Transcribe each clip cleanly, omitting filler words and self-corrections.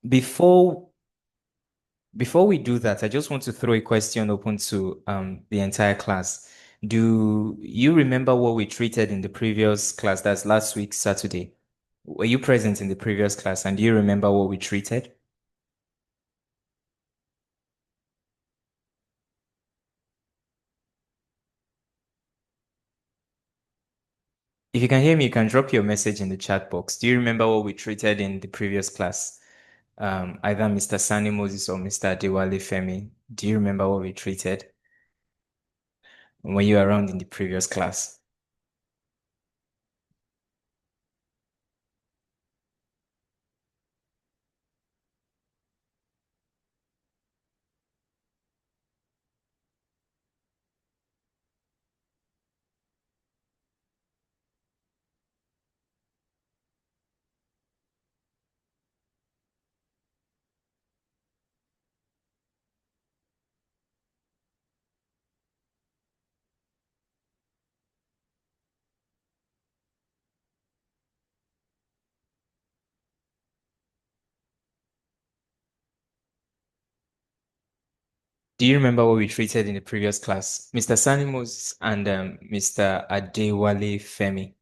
Before before we do that, I just want to throw a question open to the entire class. Do you remember what we treated in the previous class? That's last week, Saturday. Were you present in the previous class and do you remember what we treated? If you can hear me, you can drop your message in the chat box. Do you remember what we treated in the previous class? Either Mr. Sani Moses or Mr. Adewale Femi. Do you remember what we treated when you were around in the previous class? Do you remember what we treated in the previous class? Mr. Sani Moses and Mr. Adewale Femi.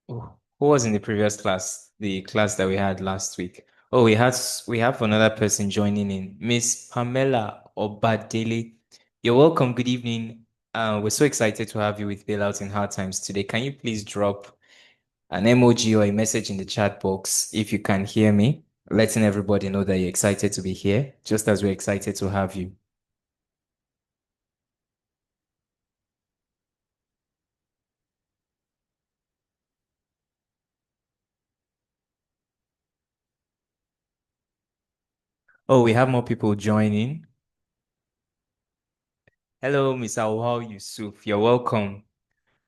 Oh, who was in the previous class? The class that we had last week. Oh, we have another person joining in. Miss Pamela Obadele. You're welcome. Good evening. We're so excited to have you with Bailout in Hard Times today. Can you please drop an emoji or a message in the chat box if you can hear me, letting everybody know that you're excited to be here, just as we're excited to have you. Oh, we have more people joining. Hello, Miss Awal Yusuf. You're welcome.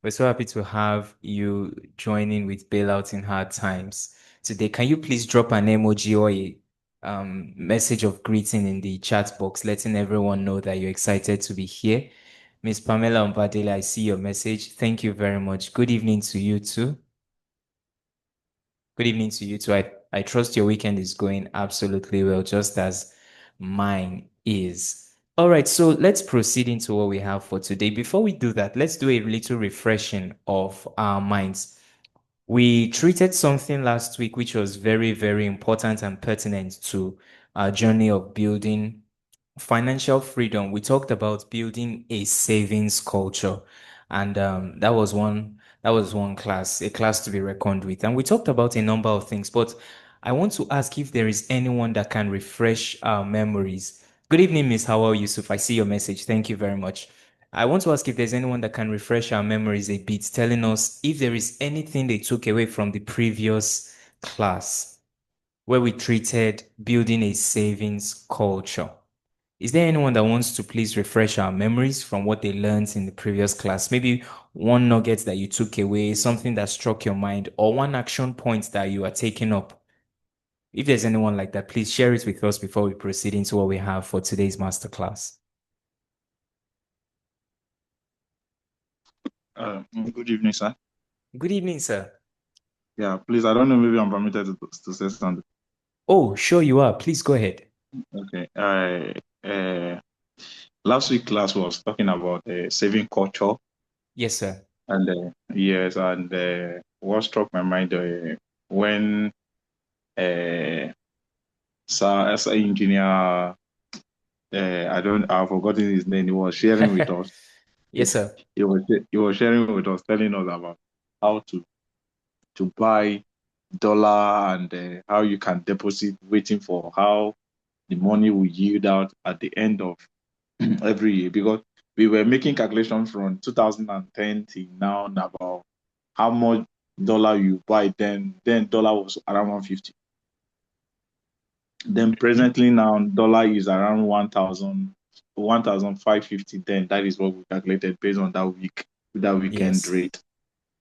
We're so happy to have you joining with Bailout in Hard Times today. Can you please drop an emoji or a message of greeting in the chat box, letting everyone know that you're excited to be here? Miss Pamela Mbadele, I see your message. Thank you very much. Good evening to you too. Good evening to you too. I trust your weekend is going absolutely well, just as mine is. All right, so let's proceed into what we have for today. Before we do that, let's do a little refreshing of our minds. We treated something last week which was very, very important and pertinent to our journey of building financial freedom. We talked about building a savings culture, and that was one class, a class to be reckoned with. And we talked about a number of things, but I want to ask if there is anyone that can refresh our memories. Good evening, Miss Hawal Yusuf. I see your message. Thank you very much. I want to ask if there's anyone that can refresh our memories a bit, telling us if there is anything they took away from the previous class where we treated building a savings culture. Is there anyone that wants to please refresh our memories from what they learned in the previous class? Maybe one nugget that you took away, something that struck your mind, or one action point that you are taking up. If there's anyone like that, please share it with us before we proceed into what we have for today's masterclass. Good evening, sir. Good evening, sir. Yeah, please, I don't know, maybe I'm permitted to say something. Oh, sure you are. Please go ahead. Okay. Last week class was talking about saving culture, Yes, sir. and yes, and what struck my mind when uh, Sir as engineer, I've forgotten his name. He was sharing with us. Yes, sir. He was sharing with us, telling us about how to buy dollar and how you can deposit, waiting for how the money will yield out at the end of every year, because we were making calculations from 2010 till now about how much dollar you buy. Then dollar was around 150. Then presently now dollar is around 1,000, 1,550. Then that is what we calculated based on that weekend Yes. rate.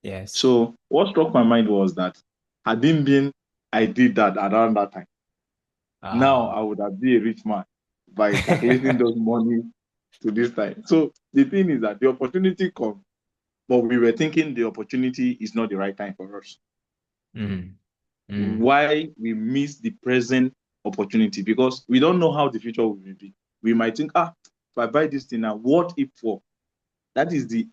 Yes. So what struck my mind was that hadn't been I did that around that time, now I Ah. would have been a rich man by calculating those money to this time. So the thing is that the opportunity come, but we were thinking the opportunity is not the right time for us. Mm. Mm. why we miss the present opportunity, because we don't know how the future will be. We might think, if I buy this thing now, what if for? That is the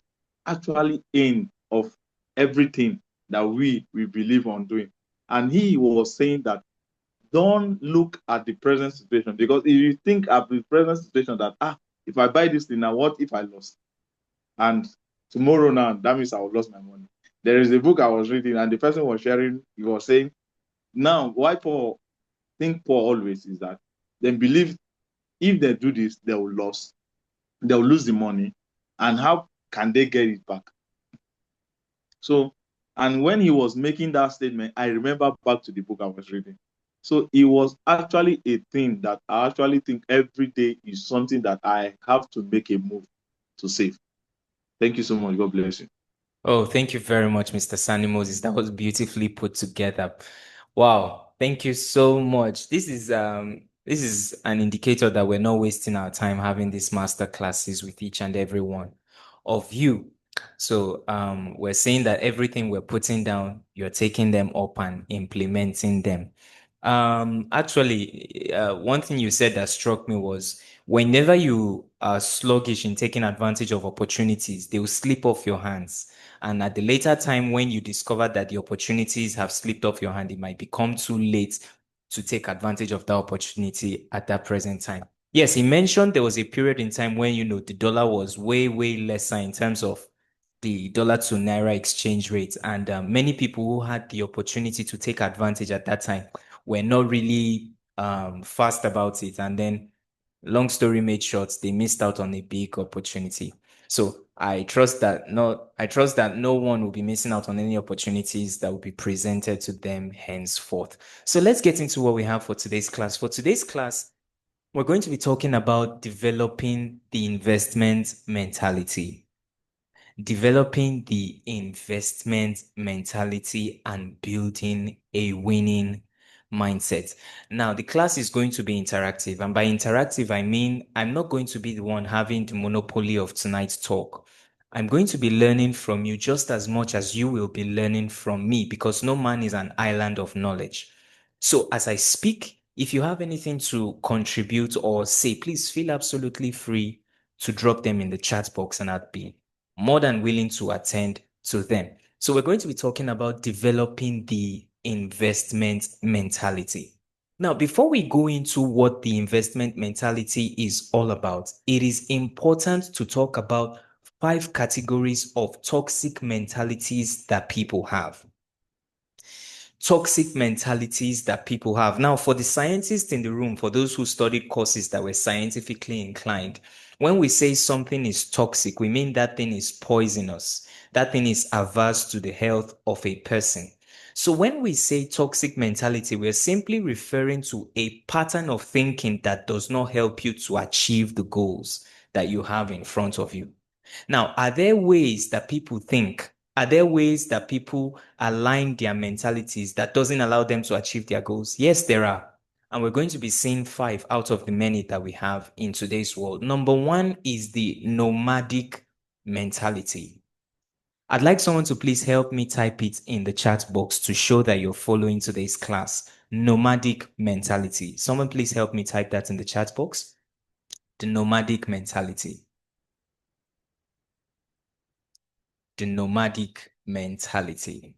actually aim of everything that we believe on doing. And he was saying that don't look at the present situation, because if you think at the present situation that if I buy this thing now, what if I lost? And tomorrow now, that means I will lose my money. There is a book I was reading, and the person was sharing, he was saying, now why Paul think Paul always is that they believe if they do this, they'll lose the money. And how can they get it back? So, and when he was making that statement, I remember back to the book I was reading. So it was actually a thing that I actually think every day is something that I have to make a move to save. Thank you so much. God bless you. Oh, thank you very much, Mr. Sani Moses. That was beautifully put together. Wow, thank you so much. This is an indicator that we're not wasting our time having these master classes with each and every one of you. So we're saying that everything we're putting down, you're taking them up and implementing them. Actually, one thing you said that struck me was whenever you are sluggish in taking advantage of opportunities, they will slip off your hands. And at the later time, when you discover that the opportunities have slipped off your hand, it might become too late to take advantage of that opportunity at that present time. Yes, he mentioned there was a period in time when, the dollar was way, way lesser in terms of the dollar to naira exchange rate. And many people who had the opportunity to take advantage at that time were not really fast about it. And then, long story made short, they missed out on a big opportunity. So I trust that no one will be missing out on any opportunities that will be presented to them henceforth. So let's get into what we have for today's class. For today's class, we're going to be talking about developing the investment mentality. Developing the investment mentality and building a winning mindset. Now, the class is going to be interactive. And by interactive, I mean I'm not going to be the one having the monopoly of tonight's talk. I'm going to be learning from you just as much as you will be learning from me, because no man is an island of knowledge. So as I speak, if you have anything to contribute or say, please feel absolutely free to drop them in the chat box, and I'd be more than willing to attend to them. So we're going to be talking about developing the investment mentality. Now, before we go into what the investment mentality is all about, it is important to talk about 5 categories of toxic mentalities that people have. Toxic mentalities that people have. Now, for the scientists in the room, for those who studied courses that were scientifically inclined, when we say something is toxic, we mean that thing is poisonous. That thing is adverse to the health of a person. So when we say toxic mentality, we're simply referring to a pattern of thinking that does not help you to achieve the goals that you have in front of you. Now, are there ways that people think? Are there ways that people align their mentalities that doesn't allow them to achieve their goals? Yes, there are. And we're going to be seeing 5 out of the many that we have in today's world. Number 1 is the nomadic mentality. I'd like someone to please help me type it in the chat box to show that you're following today's class. Nomadic mentality. Someone please help me type that in the chat box. The nomadic mentality. The nomadic mentality.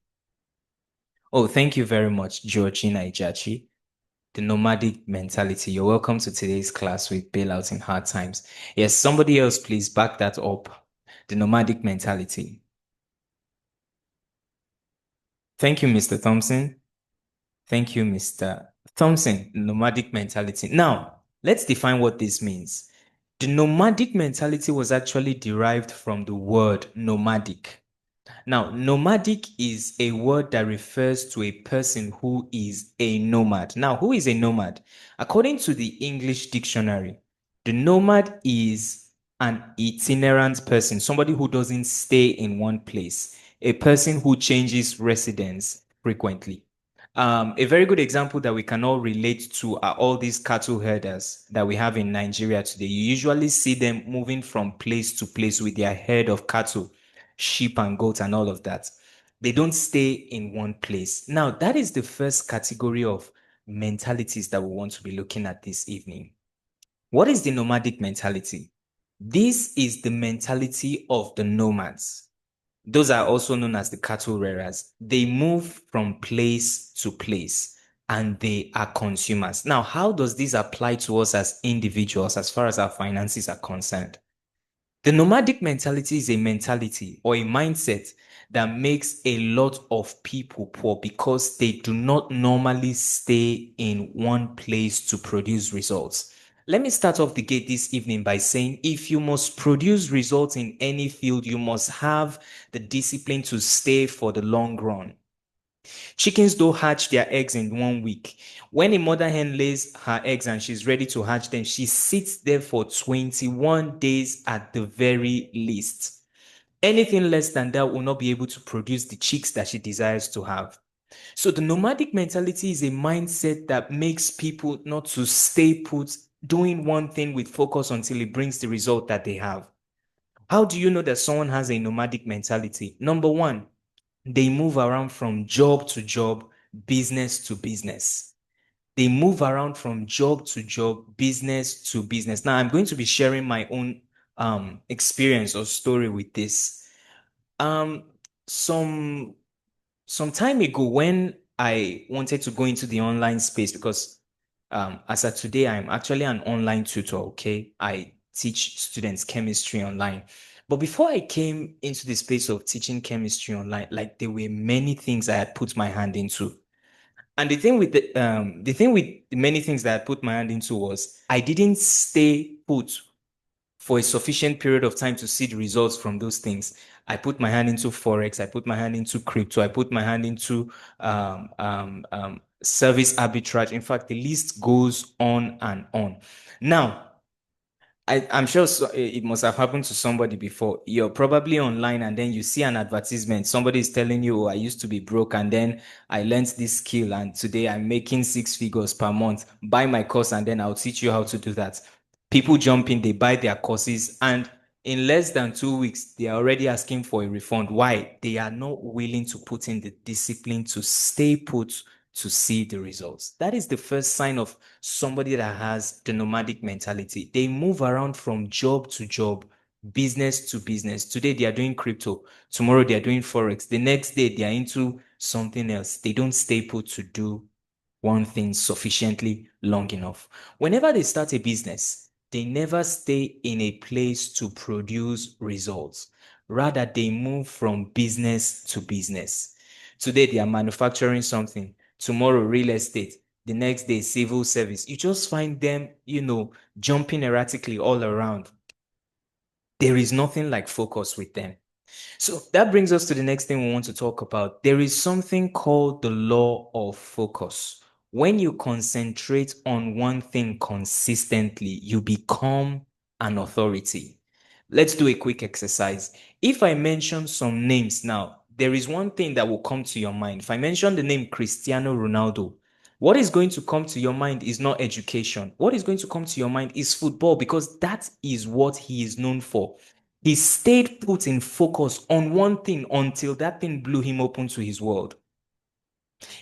Oh, thank you very much, Georgina Ijachi. The nomadic mentality. You're welcome to today's class with bailout in hard times. Yes, somebody else, please back that up. The nomadic mentality. Thank you, Mr. Thompson. Thank you, Mr. Thompson. Nomadic mentality. Now, let's define what this means. The nomadic mentality was actually derived from the word nomadic. Now, nomadic is a word that refers to a person who is a nomad. Now, who is a nomad? According to the English dictionary, the nomad is an itinerant person, somebody who doesn't stay in one place, a person who changes residence frequently. A very good example that we can all relate to are all these cattle herders that we have in Nigeria today. You usually see them moving from place to place with their herd of cattle, sheep and goats and all of that. They don't stay in one place. Now, that is the first category of mentalities that we want to be looking at this evening. What is the nomadic mentality? This is the mentality of the nomads. Those are also known as the cattle rearers. They move from place to place and they are consumers. Now, how does this apply to us as individuals as far as our finances are concerned? The nomadic mentality is a mentality or a mindset that makes a lot of people poor because they do not normally stay in one place to produce results. Let me start off the gate this evening by saying if you must produce results in any field, you must have the discipline to stay for the long run. Chickens don't hatch their eggs in 1 week. When a mother hen lays her eggs and she's ready to hatch them, she sits there for 21 days at the very least. Anything less than that will not be able to produce the chicks that she desires to have. So the nomadic mentality is a mindset that makes people not to stay put doing one thing with focus until it brings the result that they have. How do you know that someone has a nomadic mentality? Number one, they move around from job to job, business to business. They move around from job to job, business to business. Now, I'm going to be sharing my own experience or story with this. Um, some some time ago, when I wanted to go into the online space, because as of today, I'm actually an online tutor. Okay, I teach students chemistry online. But before I came into the space of teaching chemistry online, like there were many things I had put my hand into. And the thing with the many things that I put my hand into was I didn't stay put for a sufficient period of time to see the results from those things. I put my hand into Forex, I put my hand into crypto, I put my hand into service arbitrage. In fact, the list goes on and on. Now, I'm sure it must have happened to somebody before. You're probably online and then you see an advertisement. Somebody is telling you, oh, I used to be broke and then I learned this skill and today I'm making 6 figures per month. Buy my course and then I'll teach you how to do that. People jump in, they buy their courses, and in less than 2 weeks, they are already asking for a refund. Why? They are not willing to put in the discipline to stay put to see the results. That is the first sign of somebody that has the nomadic mentality. They move around from job to job, business to business. Today they are doing crypto. Tomorrow they are doing Forex. The next day they are into something else. They don't stay put to do one thing sufficiently long enough. Whenever they start a business, they never stay in a place to produce results. Rather, they move from business to business. Today, they are manufacturing something. Tomorrow, real estate. The next day, civil service. You just find them, jumping erratically all around. There is nothing like focus with them. So that brings us to the next thing we want to talk about. There is something called the law of focus. When you concentrate on one thing consistently, you become an authority. Let's do a quick exercise. If I mention some names now, there is one thing that will come to your mind. If I mention the name Cristiano Ronaldo, what is going to come to your mind is not education. What is going to come to your mind is football because that is what he is known for. He stayed put in focus on one thing until that thing blew him open to his world.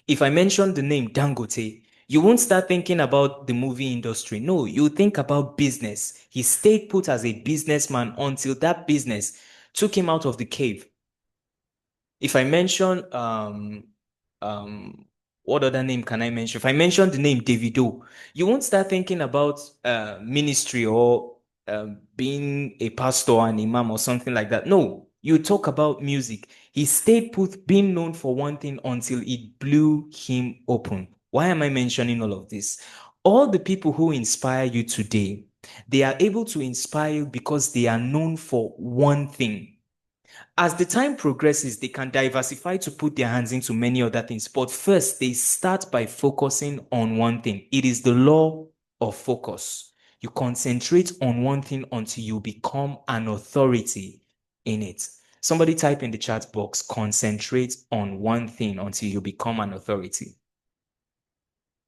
If I mention the name Dangote, you won't start thinking about the movie industry. No, you think about business. He stayed put as a businessman until that business took him out of the cave. If I mention um what other name can I mention? If I mention the name Davido, you won't start thinking about ministry or being a pastor, an imam, or something like that. No, you talk about music. He stayed put, being known for one thing until it blew him open. Why am I mentioning all of this? All the people who inspire you today, they are able to inspire you because they are known for one thing. As the time progresses, they can diversify to put their hands into many other things. But first, they start by focusing on one thing. It is the law of focus. You concentrate on one thing until you become an authority in it. Somebody type in the chat box, concentrate on one thing until you become an authority.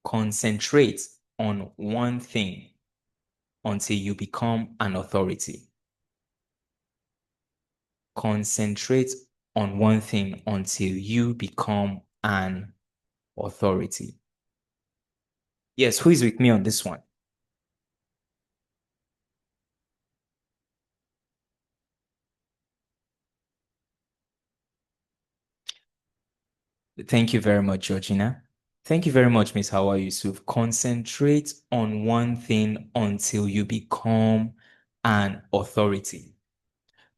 Concentrate on one thing until you become an authority. Concentrate on one thing until you become an authority. Yes, who is with me on this one? Thank you very much, Georgina. Thank you very much, Miss Hawa Yusuf. Concentrate on one thing until you become an authority.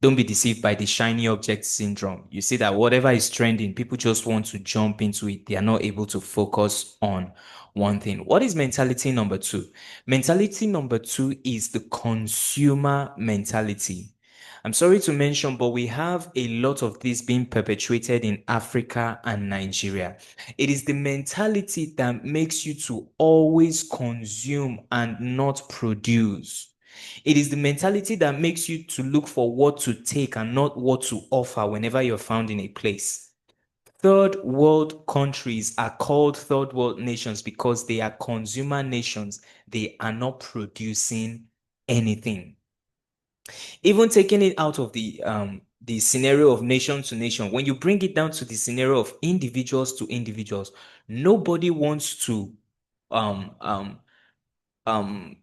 Don't be deceived by the shiny object syndrome. You see that whatever is trending, people just want to jump into it. They are not able to focus on one thing. What is mentality number two? Mentality number two is the consumer mentality. I'm sorry to mention, but we have a lot of this being perpetuated in Africa and Nigeria. It is the mentality that makes you to always consume and not produce. It is the mentality that makes you to look for what to take and not what to offer whenever you're found in a place. Third world countries are called third world nations because they are consumer nations. They are not producing anything. Even taking it out of the scenario of nation to nation, when you bring it down to the scenario of individuals to individuals, nobody wants to um um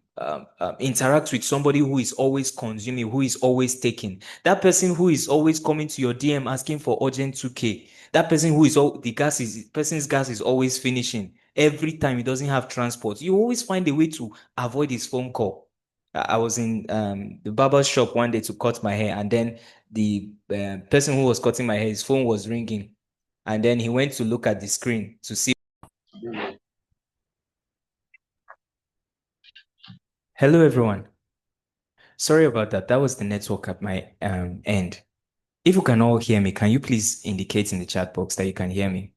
interact with somebody who is always consuming, who is always taking. That person who is always coming to your DM asking for urgent 2K. That person who is all the gas is person's gas is always finishing. Every time he doesn't have transport, you always find a way to avoid his phone call. I was in the barber shop one day to cut my hair, and then the person who was cutting my hair, his phone was ringing, and then he went to look at the screen to see. Hello, everyone. Sorry about that. That was the network at my end. If you can all hear me, can you please indicate in the chat box that you can hear me?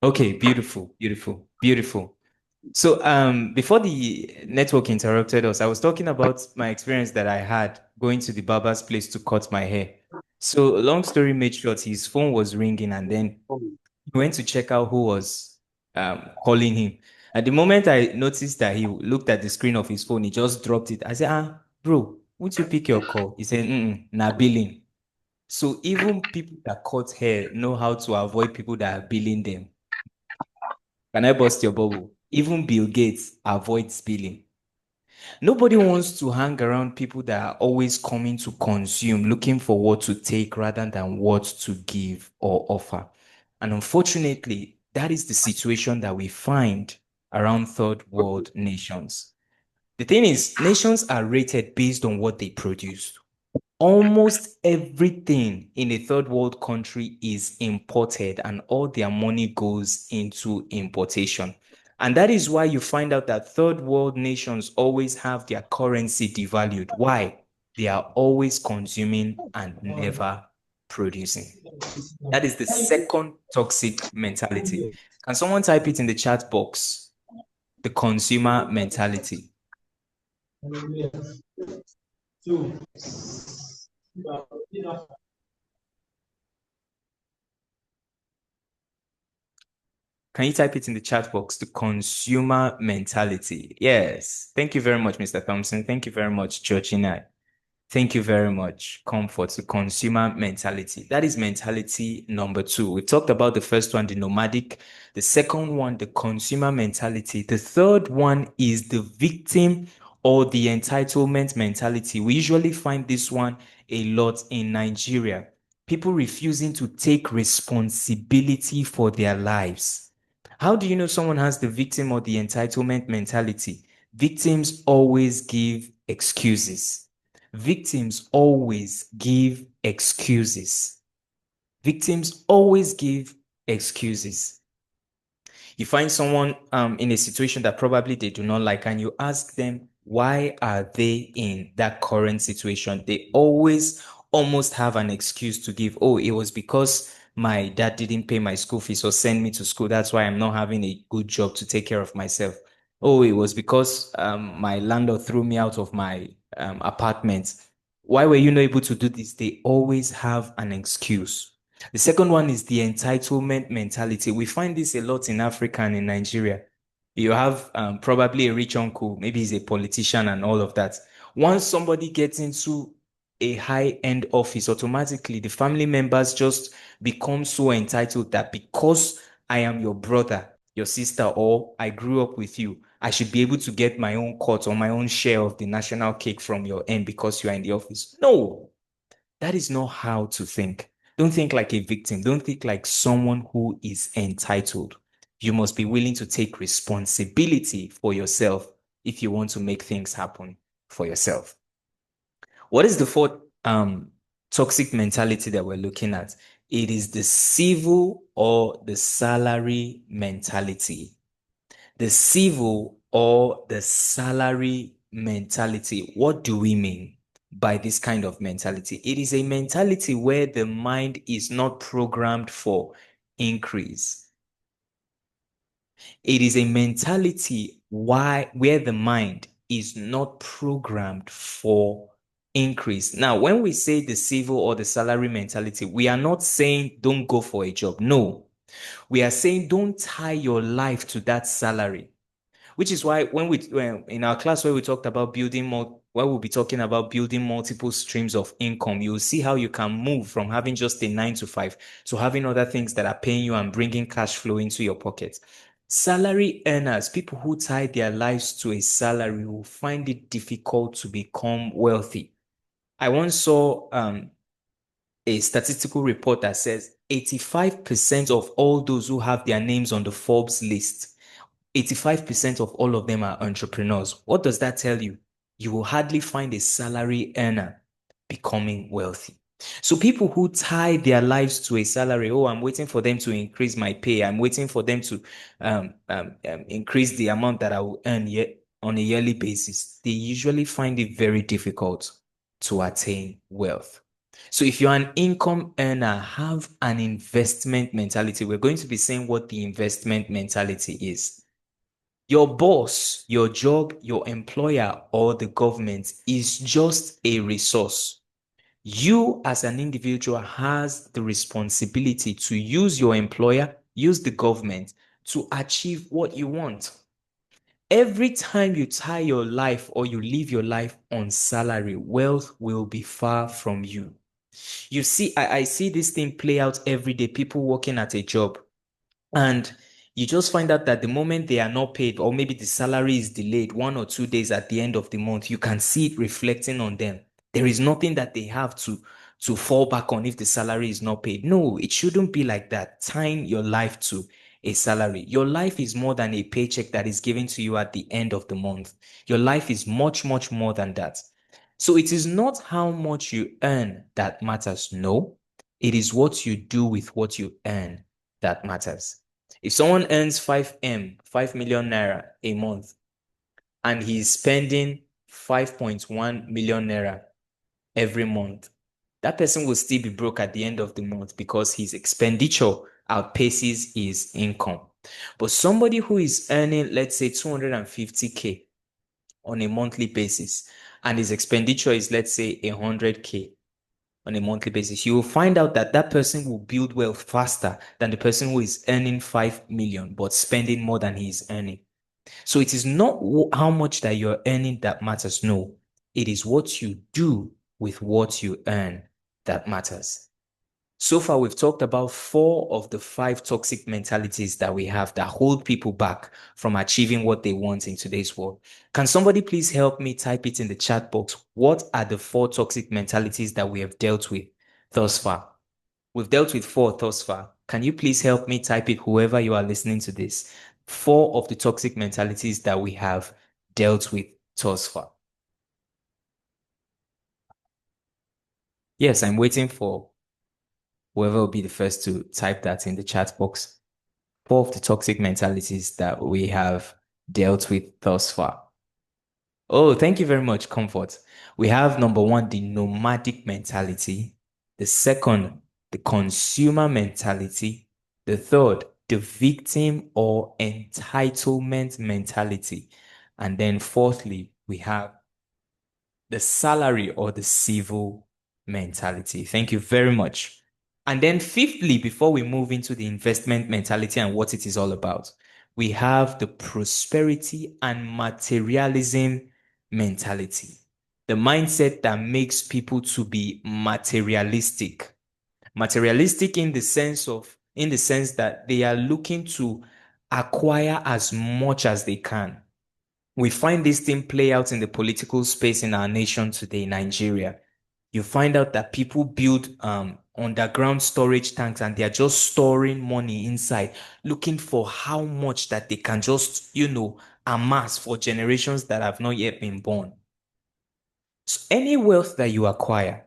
Okay, beautiful, beautiful, beautiful. So before the network interrupted us, I was talking about my experience that I had going to the barber's place to cut my hair. So long story made short, his phone was ringing and then he went to check out who was calling him. At the moment I noticed that he looked at the screen of his phone, he just dropped it. I said, bro, won't you pick your call? He said, nah, billing. So even people that cut hair know how to avoid people that are billing them. Can I bust your bubble? Even Bill Gates avoids billing. Nobody wants to hang around people that are always coming to consume, looking for what to take rather than what to give or offer. And unfortunately, that is the situation that we find around third world nations. The thing is, nations are rated based on what they produce. Almost everything in a third world country is imported and all their money goes into importation. And that is why you find out that third world nations always have their currency devalued. Why? They are always consuming and never producing. That is the second toxic mentality. Can someone type it in the chat box? The consumer mentality. Can you type it in the chat box? The consumer mentality. Yes. Thank you very much, Mr. Thompson. Thank you very much, Georgina. Thank you very much. Comfort, the consumer mentality. That is mentality number two. We talked about the first one, the nomadic. The second one, the consumer mentality. The third one is the victim or the entitlement mentality. We usually find this one a lot in Nigeria. People refusing to take responsibility for their lives. How do you know someone has the victim or the entitlement mentality? Victims always give excuses. Victims always give excuses. Victims always give excuses. You find someone in a situation that probably they do not like, and you ask them, why are they in that current situation? They always almost have an excuse to give. Oh, it was because my dad didn't pay my school fees or send me to school. That's why I'm not having a good job to take care of myself. Oh, it was because my landlord threw me out of my apartment. Why were you not able to do this? They always have an excuse. The second one is the entitlement mentality. We find this a lot in Africa and in Nigeria. You have probably a rich uncle, maybe he's a politician and all of that. Once somebody gets into a high-end office, automatically the family members just become so entitled that because I am your brother, your sister, or I grew up with you, I should be able to get my own cut or my own share of the national cake from your end because you are in the office. No, that is not how to think. Don't think like a victim. Don't think like someone who is entitled. You must be willing to take responsibility for yourself if you want to make things happen for yourself. What is the fourth toxic mentality that we're looking at? It is the civil or the salary mentality. The civil or the salary mentality. What do we mean by this kind of mentality? It is a mentality where the mind is not programmed for increase. It is a mentality where the mind is not programmed for increase. Now, when we say the civil or the salary mentality, we are not saying don't go for a job. No, we are saying don't tie your life to that salary. Which is why when in our class where we talked about where we'll be talking about building multiple streams of income, you'll see how you can move from having just a 9 to 5 to having other things that are paying you and bringing cash flow into your pocket. Salary earners, people who tie their lives to a salary, will find it difficult to become wealthy. I once saw a statistical report that says 85% of all those who have their names on the Forbes list, 85% of all of them are entrepreneurs. What does that tell you? You will hardly find a salary earner becoming wealthy. So people who tie their lives to a salary, oh, I'm waiting for them to increase my pay. I'm waiting for them to increase the amount that I will earn on a yearly basis. They usually find it very difficult to attain wealth. So if you're an income earner, have an investment mentality. We're going to be saying what the investment mentality is. Your boss, your job, your employer, or the government is just a resource. You as an individual has the responsibility to use your employer, use the government to achieve what you want. Every time you tie your life or you live your life on salary, wealth will be far from you. You see, I see this thing play out every day, people working at a job. And you just find out that the moment they are not paid, or maybe the salary is delayed 1 or 2 days at the end of the month, you can see it reflecting on them. There is nothing that they have to fall back on if the salary is not paid. No, it shouldn't be like that. Tying your life to a salary. Your life is more than a paycheck that is given to you at the end of the month. Your life is much, much more than that. So it is not how much you earn that matters. No, it is what you do with what you earn that matters. If someone earns 5 million naira a month and he's spending 5.1 million naira every month, that person will still be broke at the end of the month because his expenditure outpaces his income. But somebody who is earning, let's say, 250K on a monthly basis, and his expenditure is, let's say, 100K on a monthly basis, you will find out that that person will build wealth faster than the person who is earning 5 million but spending more than he is earning. So it is not how much that you're earning that matters. No, it is what you do with what you earn that matters. So far, we've talked about 4 of the 5 toxic mentalities that we have that hold people back from achieving what they want in today's world. Can somebody please help me type it in the chat box? What are the 4 toxic mentalities that we have dealt with thus far? We've dealt with 4 thus far. Can you please help me type it, whoever you are listening to this? 4 of the toxic mentalities that we have dealt with thus far. Yes, I'm waiting for whoever will be the first to type that in the chat box. 4 of the toxic mentalities that we have dealt with thus far. Oh, thank you very much, Comfort. We have number 1, the nomadic mentality. The second, the consumer mentality. The third, the victim or entitlement mentality. And then fourthly, we have the salary or the civil mentality. Thank you very much. And then fifthly, before we move into the investment mentality and what it is all about, we have the prosperity and materialism mentality. The mindset that makes people to be materialistic. Materialistic in the sense that they are looking to acquire as much as they can. We find this thing play out in the political space in our nation today, Nigeria. You find out that people build underground storage tanks and they're just storing money inside, looking for how much that they can just, amass for generations that have not yet been born. So any wealth that you acquire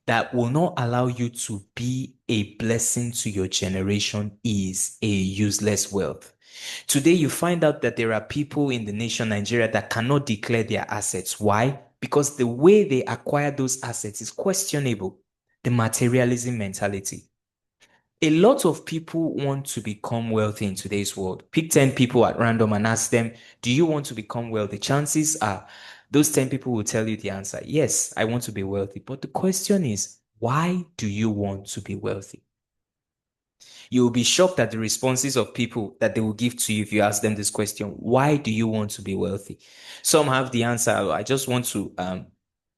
that will not allow you to be a blessing to your generation is a useless wealth. Today, you find out that there are people in the nation Nigeria that cannot declare their assets. Why? Because the way they acquire those assets is questionable. The materialism mentality. A lot of people want to become wealthy in today's world. Pick 10 people at random and ask them, do you want to become wealthy? Chances are those 10 people will tell you the answer. Yes, I want to be wealthy. But the question is, why do you want to be wealthy? You will be shocked at the responses of people that they will give to you if you ask them this question. Why do you want to be wealthy? Some have the answer. I just want to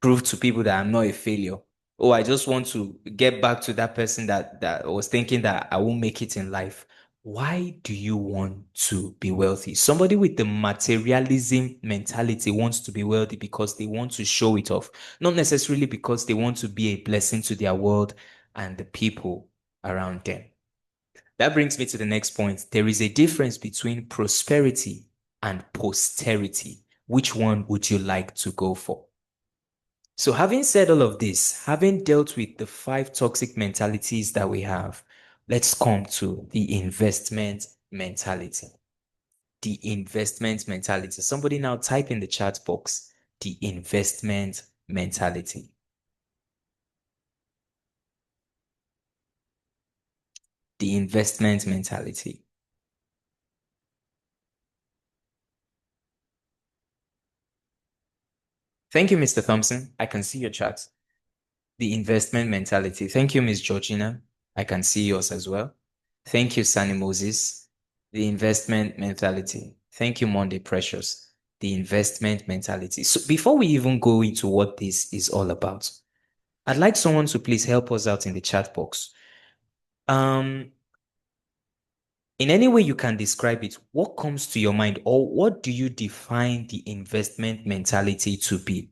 prove to people that I'm not a failure. Oh, I just want to get back to that person that was thinking that I won't make it in life. Why do you want to be wealthy? Somebody with the materialism mentality wants to be wealthy because they want to show it off, not necessarily because they want to be a blessing to their world and the people around them. That brings me to the next point. There is a difference between prosperity and posterity. Which one would you like to go for? So, having said all of this, having dealt with the five toxic mentalities that we have, let's come to the investment mentality. The investment mentality. Somebody now type in the chat box the investment mentality. The investment mentality. Thank you, Mr. Thompson. I can see your chat. The investment mentality. Thank you, Miss Georgina. I can see yours as well. Thank you, Sunny Moses. The investment mentality. Thank you, Monday Precious. The investment mentality. So before we even go into what this is all about, I'd like someone to please help us out in the chat box. Um, in any way you can describe it, what comes to your mind, or what do you define the investment mentality to be?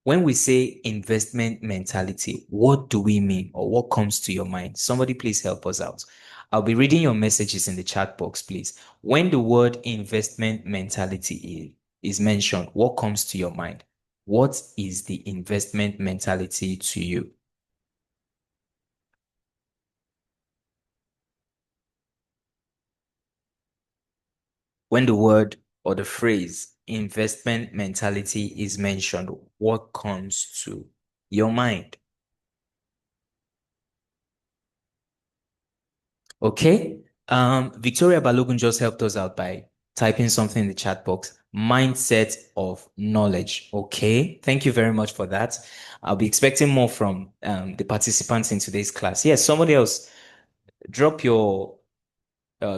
When we say investment mentality, what do we mean, or what comes to your mind? Somebody please help us out. I'll be reading your messages in the chat box, please. When the word investment mentality is mentioned, what comes to your mind? What is the investment mentality to you? When the word or the phrase investment mentality is mentioned, what comes to your mind? Okay. Victoria Balogun just helped us out by typing something in the chat box. Mindset of knowledge. Okay. Thank you very much for that. I'll be expecting more from the participants in today's class. Yes, somebody else, drop your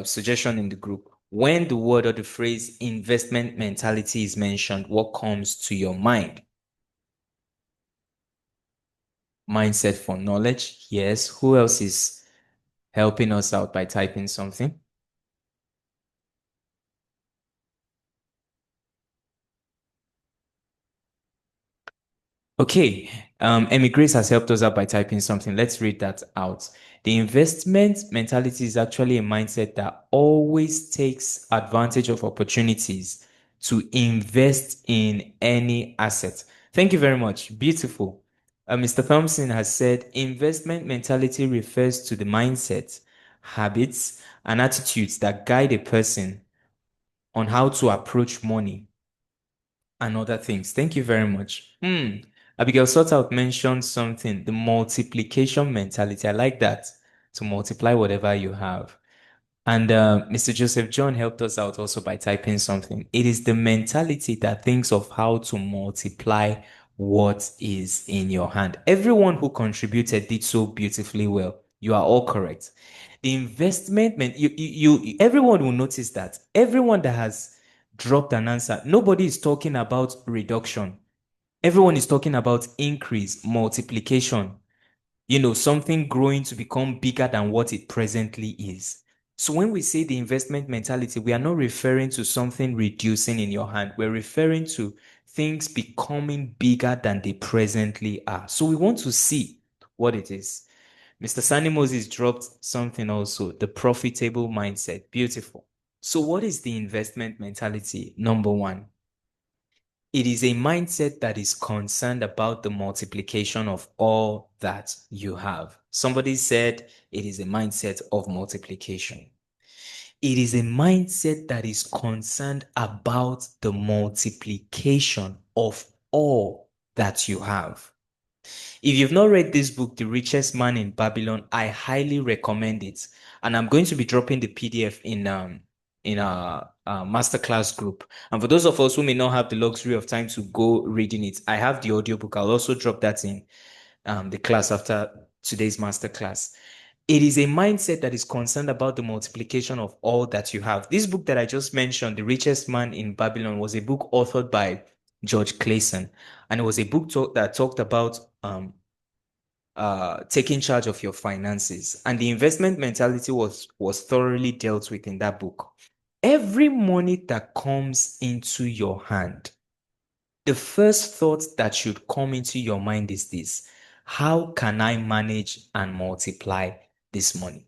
suggestion in the group. When the word or the phrase investment mentality is mentioned, what comes to your mind? Mindset for knowledge. Yes. Who else is helping us out by typing something? Okay, Emmy Grace has helped us out by typing something. Let's read that out. The investment mentality is actually a mindset that always takes advantage of opportunities to invest in any asset. Thank you very much. Beautiful. Mr. Thompson has said investment mentality refers to the mindset, habits, and attitudes that guide a person on how to approach money and other things. Thank you very much. Abigail Sortout mentioned something, the multiplication mentality. I like that, to multiply whatever you have. And Mr. Joseph John helped us out also by typing something. It is the mentality that thinks of how to multiply what is in your hand. Everyone who contributed did so beautifully well. You are all correct. The investment meant everyone will notice that everyone that has dropped an answer, nobody is talking about reduction. Everyone is talking about increase, multiplication, something growing to become bigger than what it presently is. So when we say the investment mentality, we are not referring to something reducing in your hand. We're referring to things becoming bigger than they presently are. So we want to see what it is. Mr. Sandy Moses dropped something also, the profitable mindset. Beautiful. So what is the investment mentality? Number one, it is a mindset that is concerned about the multiplication of all that you have. Somebody said it is a mindset of multiplication. It is a mindset that is concerned about the multiplication of all that you have. If you've not read this book, The Richest Man in Babylon, I highly recommend it. And I'm going to be dropping the PDF in our masterclass group. And for those of us who may not have the luxury of time to go reading it, I have the audiobook. I'll also drop that in the class after today's masterclass. It is a mindset that is concerned about the multiplication of all that you have. This book that I just mentioned, The Richest Man in Babylon, was a book authored by George Clason. And it was a book that talked about taking charge of your finances, and the investment mentality was thoroughly dealt with in that book. Every money that comes into your hand, the first thought that should come into your mind is this: how can I manage and multiply this money?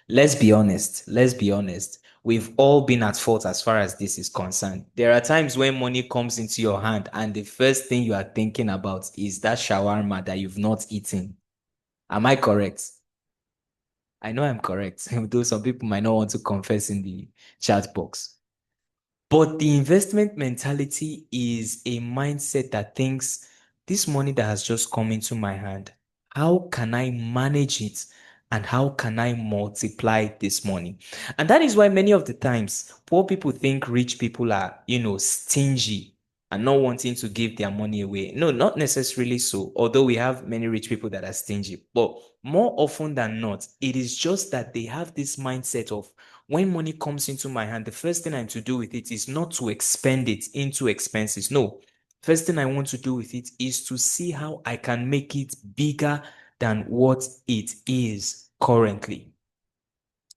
Let's be honest. Let's be honest. We've all been at fault as far as this is concerned. There are times when money comes into your hand and the first thing you are thinking about is that shawarma that you've not eaten. Am I correct? I know I'm correct, though some people might not want to confess in the chat box. But the investment mentality is a mindset that thinks this money that has just come into my hand, how can I manage it? And how can I multiply this money? And that is why many of the times poor people think rich people are, stingy and not wanting to give their money away. No, not necessarily so. Although we have many rich people that are stingy, but more often than not, it is just that they have this mindset of when money comes into my hand, the first thing I'm to do with it is not to expend it into expenses. No, first thing I want to do with it is to see how I can make it bigger than what it is currently.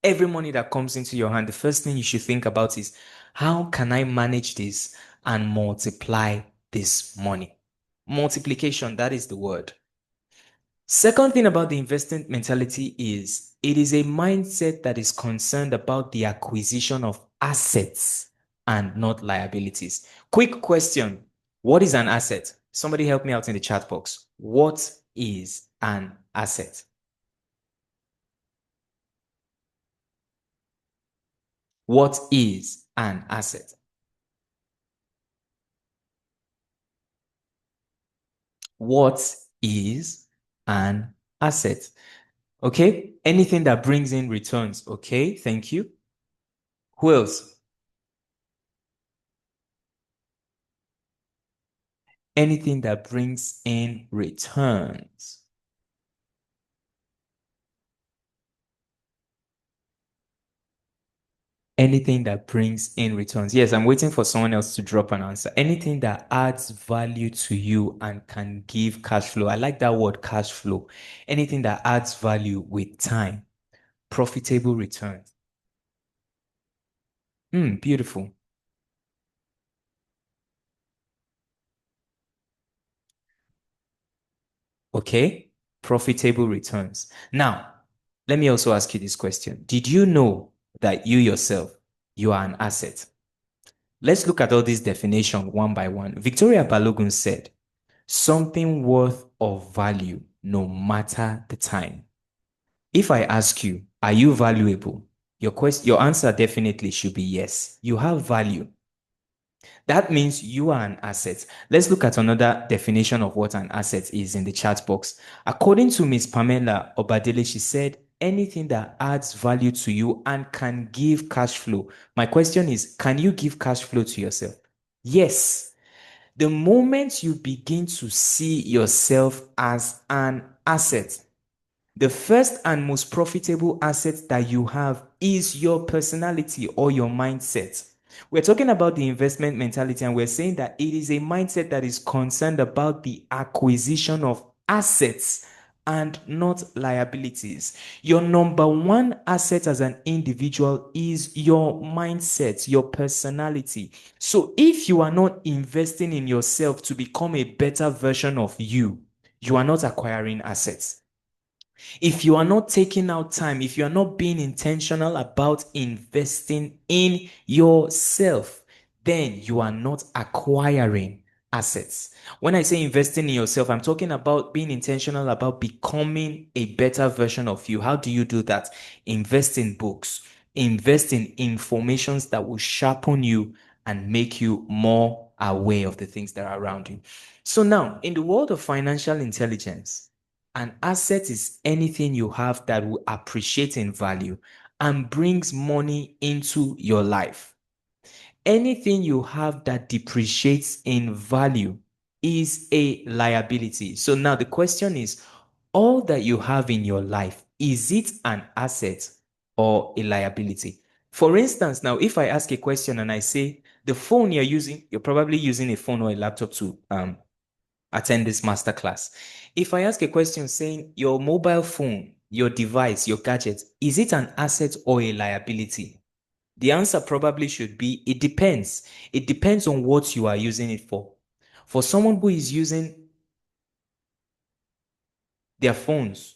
Every money that comes into your hand, the first thing you should think about is how can I manage this and multiply this money? Multiplication, that is the word. Second thing about the investment mentality is it is a mindset that is concerned about the acquisition of assets and not liabilities. Quick question. What is an asset? Somebody help me out in the chat box. What is an asset? What is an asset? What is an asset? Okay. Anything that brings in returns. Okay. Thank you. Who else? Anything that brings in returns. Anything that brings in returns. Yes, I'm waiting for someone else to drop an answer. Anything that adds value to you and can give cash flow. I like that word, cash flow. Anything that adds value with time. Profitable returns. Beautiful. Okay. Profitable returns. Now, let me also ask you this question. Did you know that you yourself, you are an asset? Let's look at all these definitions one by one. Victoria Balogun said, something worth of value no matter the time. If I ask you, are you valuable? Your answer definitely should be yes. You have value. That means you are an asset. Let's look at another definition of what an asset is in the chat box. According to Miss Pamela Obadele, she said, anything that adds value to you and can give cash flow. My question is, can you give cash flow to yourself? Yes. The moment you begin to see yourself as an asset, the first and most profitable asset that you have is your personality or your mindset. We're talking about the investment mentality, and we're saying that it is a mindset that is concerned about the acquisition of assets and not liabilities. Your number one asset as an individual is your mindset, your personality. So if you are not investing in yourself to become a better version of you, you are not acquiring assets. If you are not taking out time, if you are not being intentional about investing in yourself, then you are not acquiring assets. When I say investing in yourself, I'm talking about being intentional about becoming a better version of you. How do you do that? Invest in books, invest in informations that will sharpen you and make you more aware of the things that are around you. So now, in the world of financial intelligence, an asset is anything you have that will appreciate in value and brings money into your life. Anything you have that depreciates in value is a liability. So now the question is, all that you have in your life, is it an asset or a liability? For instance, now if I ask a question and I say, the phone you're using, you're probably using a phone or a laptop to attend this masterclass. If I ask a question saying your mobile phone, your device, your gadget, is it an asset or a liability? The answer probably should be it depends. It depends on what you are using it for. For someone who is using their phones.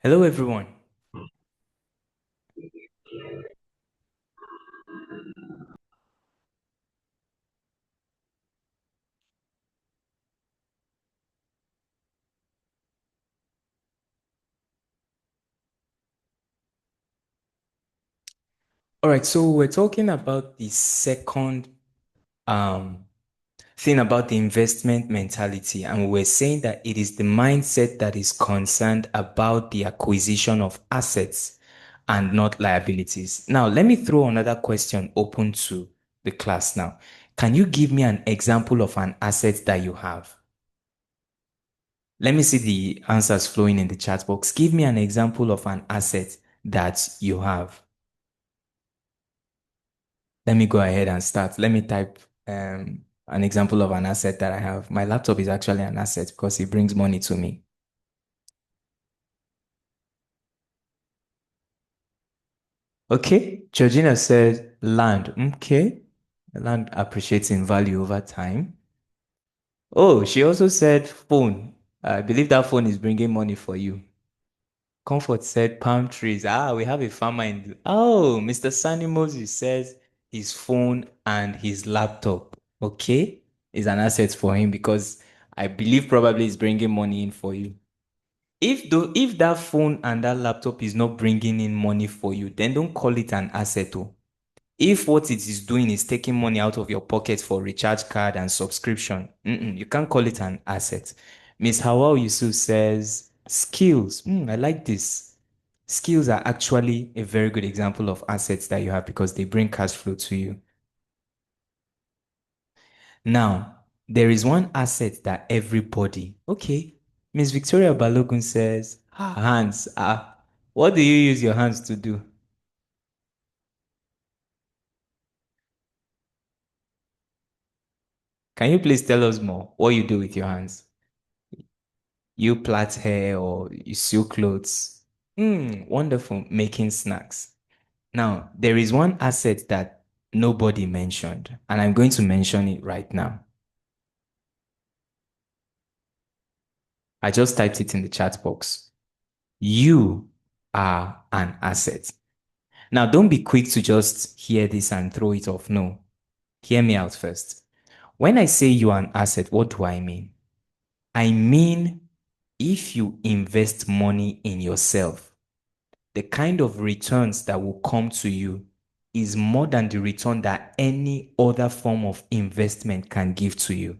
Hello, everyone. All right, so we're talking about the second um, thing about the investment mentality, and we're saying that it is the mindset that is concerned about the acquisition of assets and not liabilities. Now, let me throw another question open to the class now. Can you give me an example of an asset that you have? Let me see the answers flowing in the chat box. Give me an example of an asset that you have. Let me go ahead and start. Let me type an example of an asset that I have. My laptop is actually an asset because it brings money to me. Okay, Georgina said land. Okay, land appreciates in value over time. Oh, she also said phone. I believe that phone is bringing money for you. Comfort said palm trees. Ah, we have a farmer in. Oh, Mr. Sani Moses says his phone and his laptop. Okay, is an asset for him because I believe probably is bringing money in for you. If that phone and that laptop is not bringing in money for you, then don't call it an asset. Oh. If what it is doing is taking money out of your pocket for recharge card and subscription, you can't call it an asset. Miss Hawal Yusuf says skills. I like this. Skills are actually a very good example of assets that you have because they bring cash flow to you. Now, there is one asset that everybody, okay, Miss Victoria Balogun says, hands. What do you use your hands to do? Can you please tell us more what you do with your hands? You plait hair or you sew clothes. Wonderful. Making snacks. Now, there is one asset that nobody mentioned, and I'm going to mention it right now. I just typed it in the chat box. You are an asset. Now, don't be quick to just hear this and throw it off. No, hear me out first. When I say you are an asset, what do I mean? I mean, if you invest money in yourself, the kind of returns that will come to you is more than the return that any other form of investment can give to you.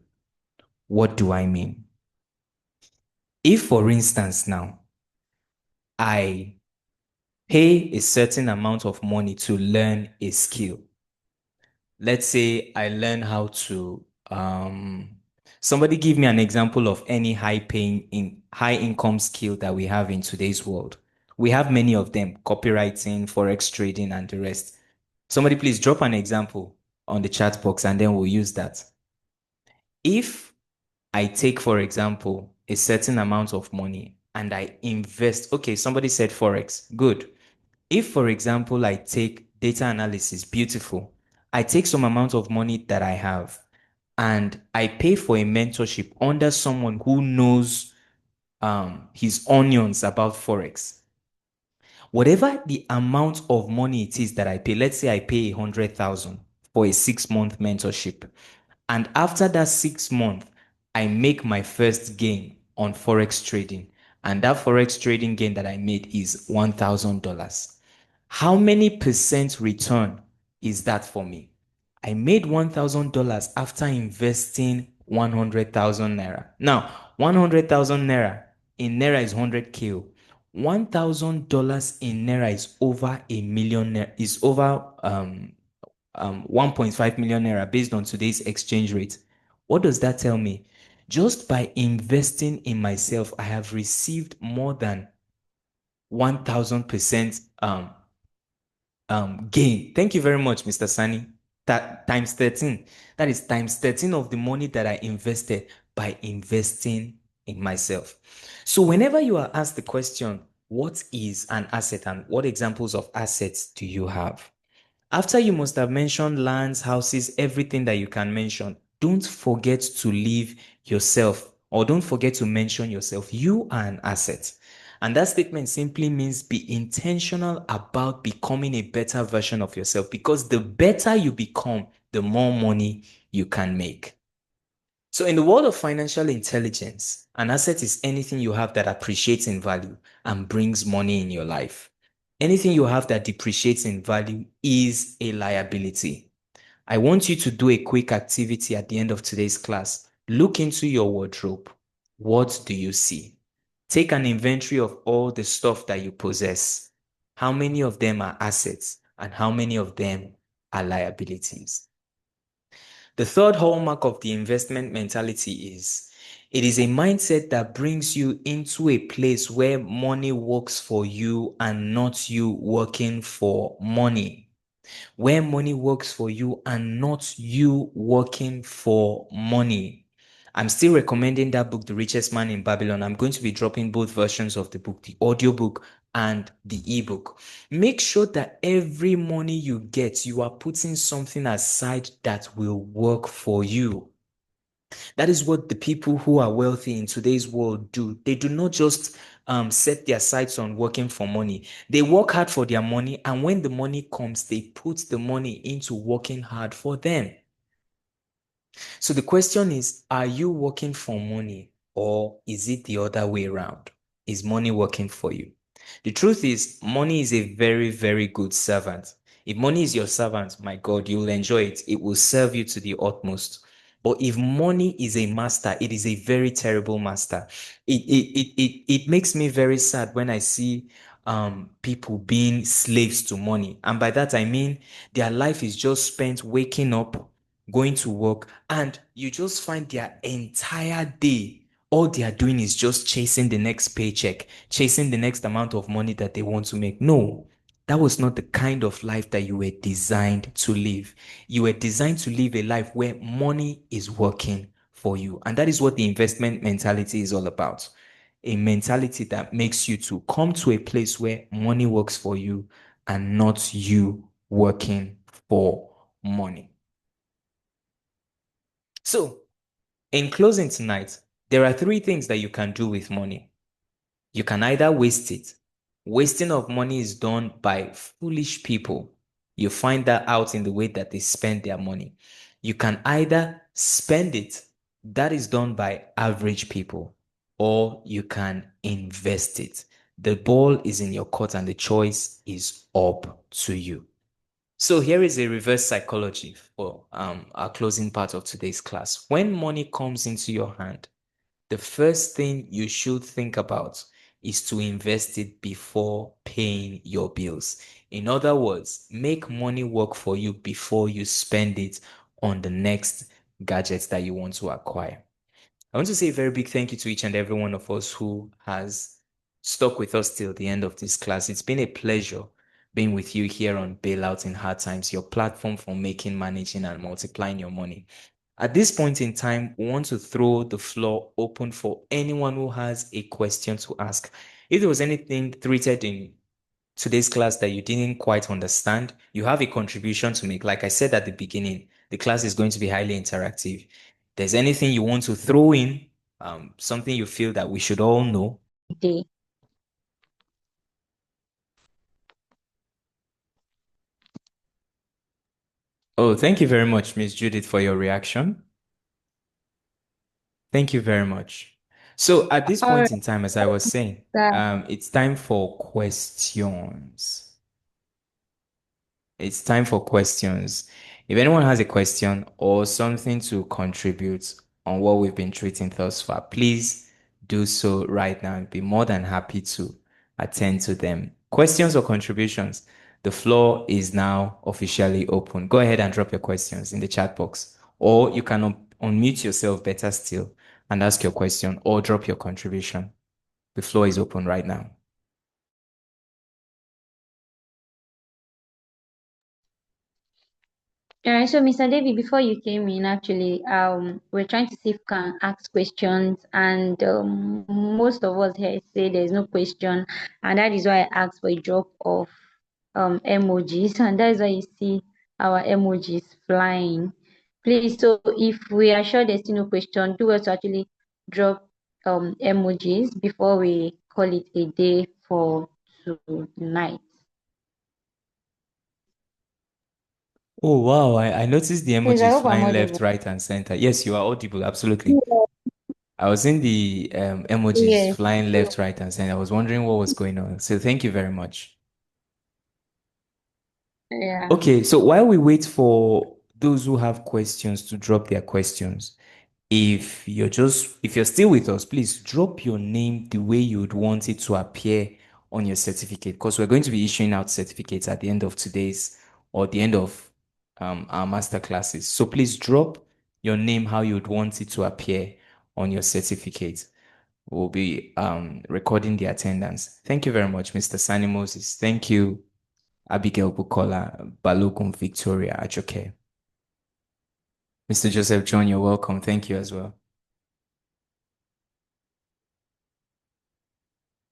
What do I mean? If, for instance, now I pay a certain amount of money to learn a skill, let's say I learn how to, somebody give me an example of any high income skill that we have in today's world. We have many of them: copywriting, forex trading, and the rest. Somebody please drop an example on the chat box and then we'll use that. If I take, for example, a certain amount of money and I invest, okay, somebody said forex, good. If, for example, I take data analysis, beautiful. I take some amount of money that I have and I pay for a mentorship under someone who knows his onions about forex. Whatever the amount of money it is that I pay, let's say I pay 100,000 for a 6 month mentorship. And after that 6 month, I make my first gain on forex trading. And that forex trading gain that I made is $1,000. How many percent return is that for me? I made $1,000 after investing 100,000 naira. Now, 100,000 naira in naira is 100K. $1,000 in naira is over a million naira, is over 1.5 million naira based on today's exchange rate. What does that tell me? Just by investing in myself, I have received more than 1,000% gain. Thank you very much, Mr. Sani. That times 13. That is times 13 of the money that I invested by investing in myself. So whenever you are asked the question, what is an asset and what examples of assets do you have? After you must have mentioned lands, houses, everything that you can mention, don't forget to leave yourself or don't forget to mention yourself. You are an asset. And that statement simply means be intentional about becoming a better version of yourself, because the better you become, the more money you can make. So in the world of financial intelligence, an asset is anything you have that appreciates in value and brings money in your life. Anything you have that depreciates in value is a liability. I want you to do a quick activity at the end of today's class. Look into your wardrobe. What do you see? Take an inventory of all the stuff that you possess. How many of them are assets and how many of them are liabilities? The third hallmark of the investment mentality is it is a mindset that brings you into a place where money works for you and not you working for money. Where money works for you and not you working for money. I'm still recommending that book, The Richest Man in Babylon. I'm going to be dropping both versions of the book, the audiobook and the ebook. Make sure that every money you get, you are putting something aside that will work for you. That is what the people who are wealthy in today's world do. They do not just set their sights on working for money. They work hard for their money, and when the money comes, they put the money into working hard for them. So the question is, are you working for money or is it the other way around? Is money working for you? The truth is, money is a very, very good servant. If money is your servant, my God, you'll enjoy it. It will serve you to the utmost. But if money is a master, it is a very terrible master. It makes me very sad when I see people being slaves to money. And by that, I mean their life is just spent waking up, going to work, and you just find their entire day, all they are doing is just chasing the next paycheck, chasing the next amount of money that they want to make. No, that was not the kind of life that you were designed to live. You were designed to live a life where money is working for you. And that is what the investment mentality is all about. A mentality that makes you to come to a place where money works for you and not you working for money. So, in closing tonight, there are three things that you can do with money. You can either waste it, Wasting of money is done by foolish people. You find that out in the way that they spend their money. You can either spend it, that is done by average people, or you can invest it. The ball is in your court and the choice is up to you. So here is a reverse psychology for our closing part of today's class. When money comes into your hand, the first thing you should think about is to invest it before paying your bills. In other words, make money work for you before you spend it on the next gadgets that you want to acquire. I want to say a very big thank you to each and every one of us who has stuck with us till the end of this class. It's been a pleasure being with you here on Bailout in Hard Times, your platform for making, managing, and multiplying your money. At this point in time, we want to throw the floor open for anyone who has a question to ask. If there was anything treated in today's class that you didn't quite understand, you have a contribution to make. Like I said at the beginning, the class is going to be highly interactive. If there's anything you want to throw in, something you feel that we should all know. Day. Oh, thank you very much, Miss Judith, for your reaction. Thank you very much. So at this All point right, in time, as I was saying, sir. it's time for questions. It's time for questions. If anyone has a question or something to contribute on what we've been treating thus far, please do so right now. I'd be more than happy to attend to them. Questions or contributions? The floor is now officially open. Go ahead and drop your questions in the chat box, or you can unmute yourself better still and ask your question or drop your contribution. The floor is open right now. All right, so Mr. David, before you came in, actually, we're trying to see if we can ask questions, and most of us here say there's no question, and that is why I asked for a drop of emojis, and that is why you see our emojis flying. Please, so if we are sure there's still no question, do us actually drop emojis before we call it a day for tonight. Oh, wow. I noticed the Please, I emojis hope I'm flying left, audible. right, and center. Yes, you are audible. Absolutely. I was in the emojis Yes. flying left, right, and center. I was wondering what was going on. So thank you very much. Yeah. Okay, so while we wait for those who have questions to drop their questions, if you're still with us, please drop your name the way you would want it to appear on your certificate, because we're going to be issuing out certificates at the end of today's or the end of our master classes. So please drop your name how you would want it to appear on your certificate. We'll be recording the attendance. Thank you very much, Mr. Sani Moses. Thank you, Abigail Bukola, Balogun Victoria Ajoke. Mr. Joseph John, you're welcome. Thank you as well.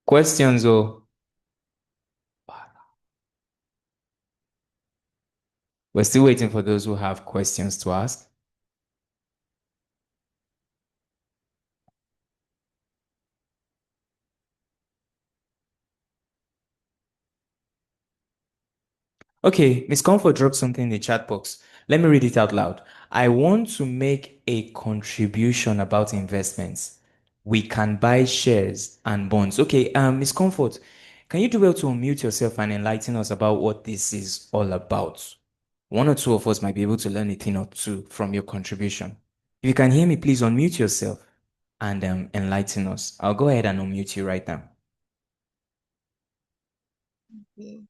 Questions or we're still waiting for those who have questions to ask. Okay, Miss Comfort dropped something in the chat box. Let me read it out loud. I want to make a contribution about investments. We can buy shares and bonds. Okay, Miss Comfort, can you do well to unmute yourself and enlighten us about what this is all about? One or two of us might be able to learn a thing or two from your contribution. If you can hear me, please unmute yourself and enlighten us. I'll go ahead and unmute you right now. Okay.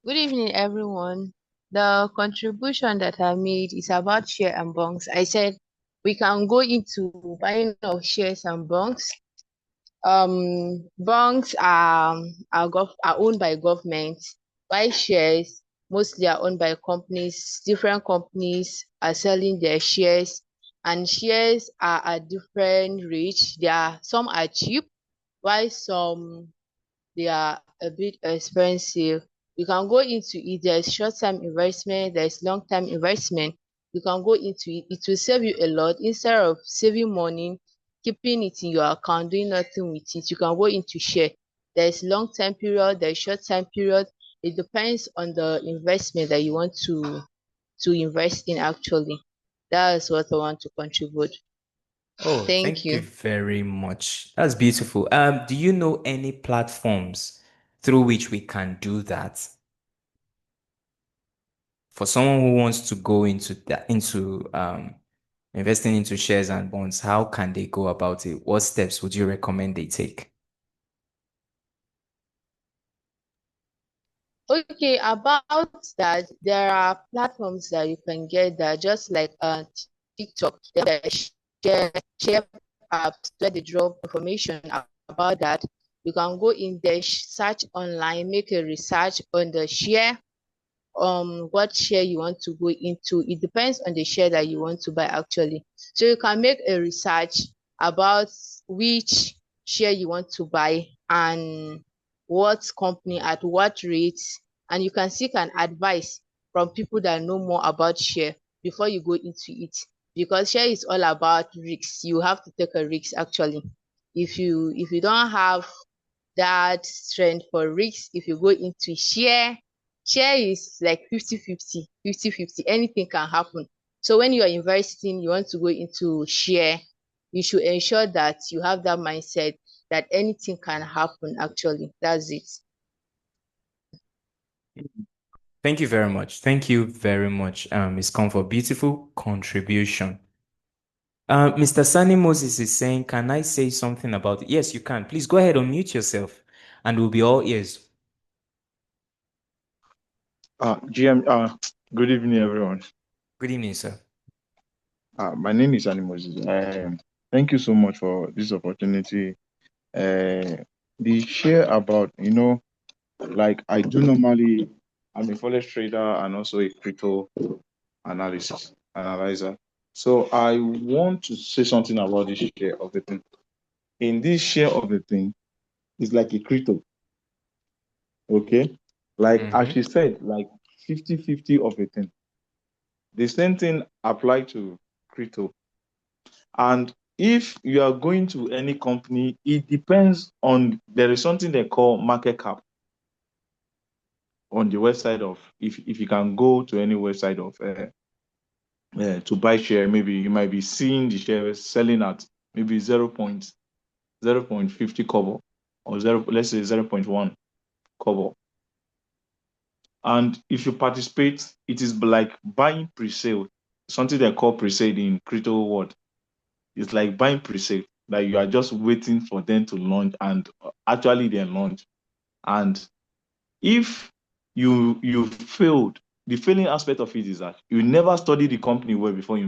Good evening, everyone. The contribution that I made is about share and bonds. I said we can go into buying of shares and bonds. Bonds are owned by government. While shares mostly are owned by companies. Different companies are selling their shares, and shares are at different rates. Some are cheap, while some they are a bit expensive. You can go into it. There's short-term investment, there's long-term investment. You can go into it. It will save you a lot. Instead of saving money, keeping it in your account, doing nothing with it, you can go into share. There's long-term period, there's short-term period. It depends on the investment that you want to invest in actually. That's what I want to contribute. Oh, Thank thank you you. very much. That's beautiful. Do you know any platforms through which we can do that? For someone who wants to go into that, into investing into shares and bonds, how can they go about it? What steps would you recommend they take? Okay, about that, there are platforms that you can get that just like TikTok, there are share apps where they drop information about that. You can go in there, search online, make a research on the share, what share you want to go into. It depends on the share that you want to buy actually. So you can make a research about which share you want to buy and what company at what rates, and you can seek an advice from people that know more about share before you go into it, because share is all about risks. You have to take a risk actually. If you don't have that strength for risk, if you go into share is like 50-50, 50-50. Anything can happen. So when you are investing, you want to go into share, you should ensure that you have that mindset that anything can happen actually. That's it. Thank you very much. Thank you very much, Ms. Comfort. Beautiful contribution. Mr. Sani Moses is saying, can I say something about it? Yes, you can. Please go ahead, unmute yourself, and we'll be all ears. GM, good evening, everyone. Good evening, sir. My name is Ali Moses. Thank you so much for this opportunity. The share about, like I do normally, I'm a forex trader and also a crypto analyzer. So I want to say something about this share of the thing. In this share of the thing, it's like a crypto, okay? Like as she said, like 50-50 of the thing. The same thing apply to crypto. And if you are going to any company, it depends on, there is something they call market cap on the website of, if you can go to any website of to buy share, maybe you might be seeing the share selling at maybe 0.50 kobo or let's say 0.1 kobo. And if you participate, it is like buying pre-sale, something they call pre-sale in crypto world. It's like buying pre-sale, like you are just waiting for them to launch, and actually they launch. And if you failed, the failing aspect of it is that you never study the company well before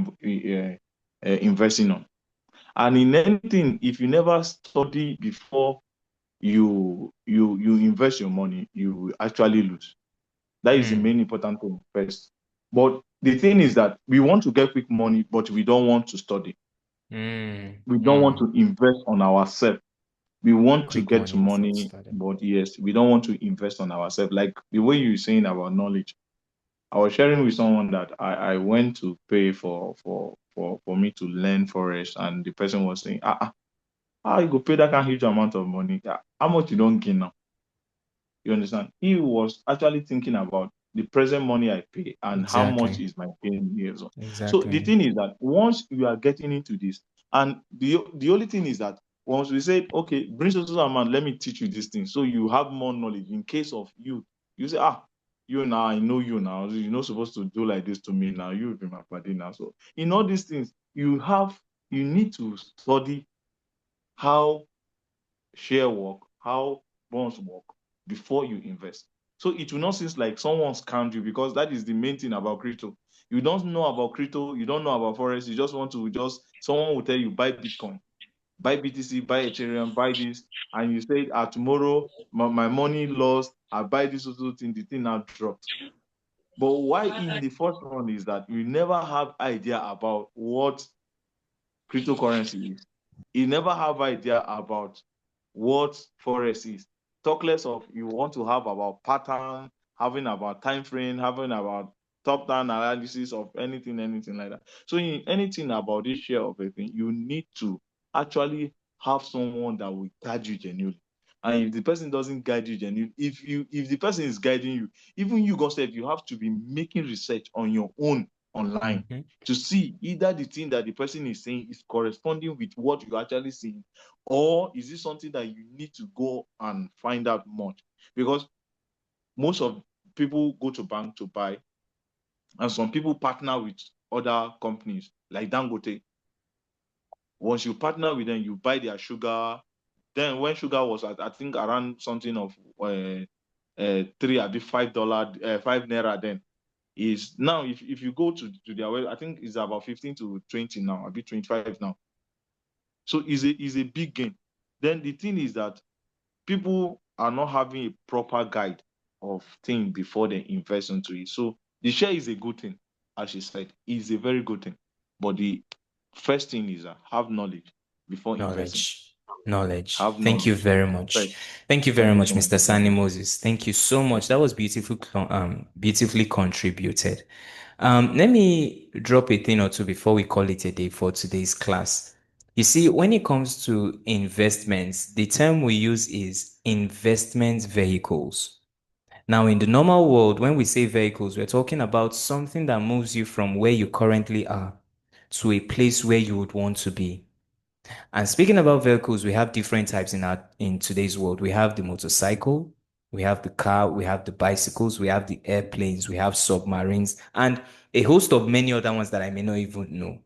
investing on. And in anything, if you never study before you invest your money, you will actually lose. That is the main important thing first. But the thing is that we want to get quick money, but we don't want to study. We don't want to invest on ourselves. We want to Quick get to money without money, studying. but yes, we don't want to invest on ourselves. Like the way you're saying about knowledge, I was sharing with someone that I went to pay for me to learn forex, and the person was saying, how you go pay that kind of huge amount of money? How much you don't gain now? You understand? He was actually thinking about the present money I pay and how much Exactly. is my gain here. So the Exactly. thing is that once you are getting into this, and the only thing is that once we say, okay, bring so amount, let me teach you this thing, so you have more knowledge. In case of you say, you now, I know you now. You're not supposed to do like this to me now. You've been my buddy now. So in all these things, you need to study how share work, how bonds work before you invest. So it will not seem like someone scammed you, because that is the main thing about crypto. You don't know about crypto, you don't know about forex, you just want to someone will tell you buy Bitcoin, buy BTC, buy Ethereum, buy this, and you say, tomorrow my money lost, I buy this other thing, the thing now dropped. But why in the first one is that you never have idea about what cryptocurrency is. You never have idea about what forex is. Talk less of you want to have about pattern, having about time frame, having about top-down analysis of anything like that. So in anything about this share of a thing, you need to actually have someone that will guide you genuinely. And if the person doesn't guide you, then if the person is guiding you, even you yourself, you have to be making research on your own online Mhm. to see either the thing that the person is saying is corresponding with what you're actually seeing, or is it something that you need to go and find out much. Because most of people go to bank to buy, and some people partner with other companies like Dangote. Once you partner with them, you buy their sugar. Then when sugar was at, I think, around something of three, a bit $5, 5 naira, then is now, if you go to their web, I think it's about 15 to 20 now, a bit 25 now. So is a big gain. Then the thing is that people are not having a proper guide of thing before they invest into it. So the share is a good thing, as she said, is a very good thing. But the first thing is have knowledge before investing. Knowledge. Have Thank you knowledge very much. first. Thank you very Thank you much, so much, Mr. Mr. Sani Lee. Moses. Thank you so much. That was beautifully contributed. Let me drop a thing or two before we call it a day for today's class. You see, when it comes to investments, the term we use is investment vehicles. Now, in the normal world, when we say vehicles, we're talking about something that moves you from where you currently are to a place where you would want to be. And speaking about vehicles, we have different types in today's world. We have the motorcycle, we have the car, we have the bicycles, we have the airplanes, we have submarines, and a host of many other ones that I may not even know.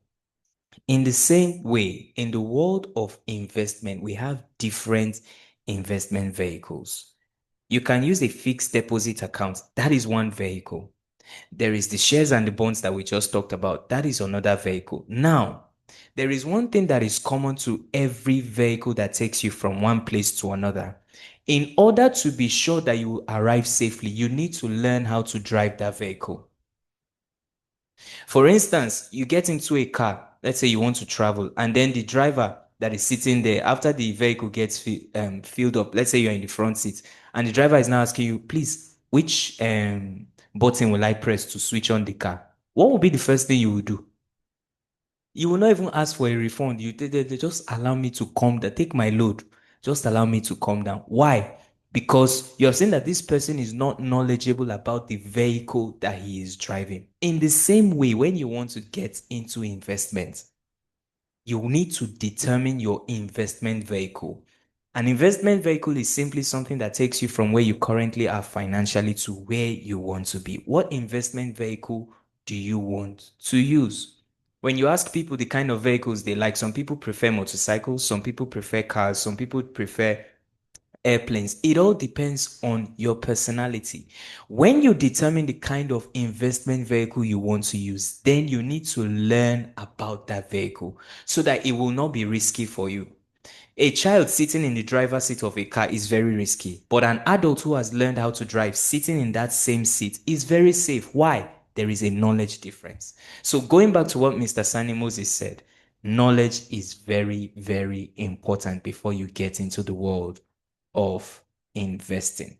In the same way, in the world of investment, we have different investment vehicles. You can use a fixed deposit account. That is one vehicle. There is the shares and the bonds that we just talked about. That is another vehicle. Now, there is one thing that is common to every vehicle that takes you from one place to another. In order to be sure that you arrive safely, you need to learn how to drive that vehicle. For instance, you get into a car, let's say you want to travel, and then the driver that is sitting there, after the vehicle gets filled up, let's say you're in the front seat, and the driver is now asking you, please, which button will I press to switch on the car? What will be the first thing you will do? You will not even ask for a refund. They just allow me to come down, take my load. Just allow me to come down. Why? Because you're saying that this person is not knowledgeable about the vehicle that he is driving. In the same way, when you want to get into investment, you need to determine your investment vehicle. An investment vehicle is simply something that takes you from where you currently are financially to where you want to be. What investment vehicle do you want to use? When you ask people the kind of vehicles they like, some people prefer motorcycles, some people prefer cars, some people prefer airplanes. It all depends on your personality. When you determine the kind of investment vehicle you want to use, then you need to learn about that vehicle so that it will not be risky for you. A child sitting in the driver's seat of a car is very risky, but an adult who has learned how to drive sitting in that same seat is very safe. Why? There is a knowledge difference. So going back to what Mr. Sani Moses said, knowledge is very, very important before you get into the world of investing.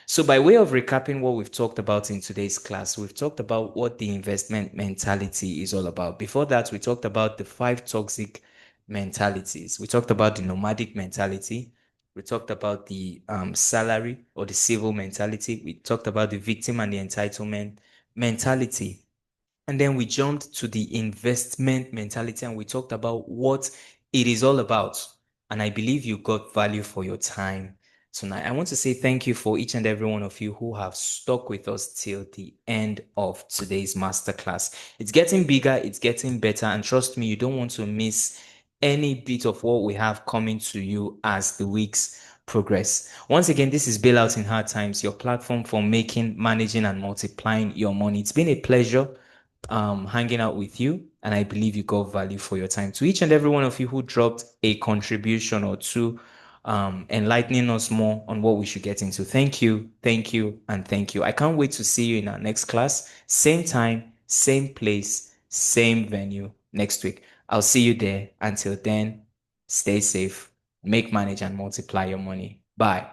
So, by way of recapping what we've talked about in today's class, we've talked about what the investment mentality is all about. Before that, we talked about the 5 toxic mentalities. We talked about the nomadic mentality. We talked about the salary or the civil mentality. We talked about the victim and the entitlement mentality. And then we jumped to the investment mentality and we talked about what it is all about. And I believe you got value for your time tonight. I want to say thank you for each and every one of you who have stuck with us till the end of today's masterclass. It's getting bigger, it's getting better, and trust me, you don't want to miss any bit of what we have coming to you as the weeks progress. Once again, this is Bailout in Hard Times, your platform for making, managing, and multiplying your money. It's been a pleasure hanging out with you, and I believe you got value for your time. To each and every one of you who dropped a contribution or two, enlightening us more on what we should get into. Thank you, thank you, and thank you. I can't wait to see you in our next class. Same time, same place, same venue next week. I'll see you there. Until then, stay safe, make, manage, and multiply your money. Bye.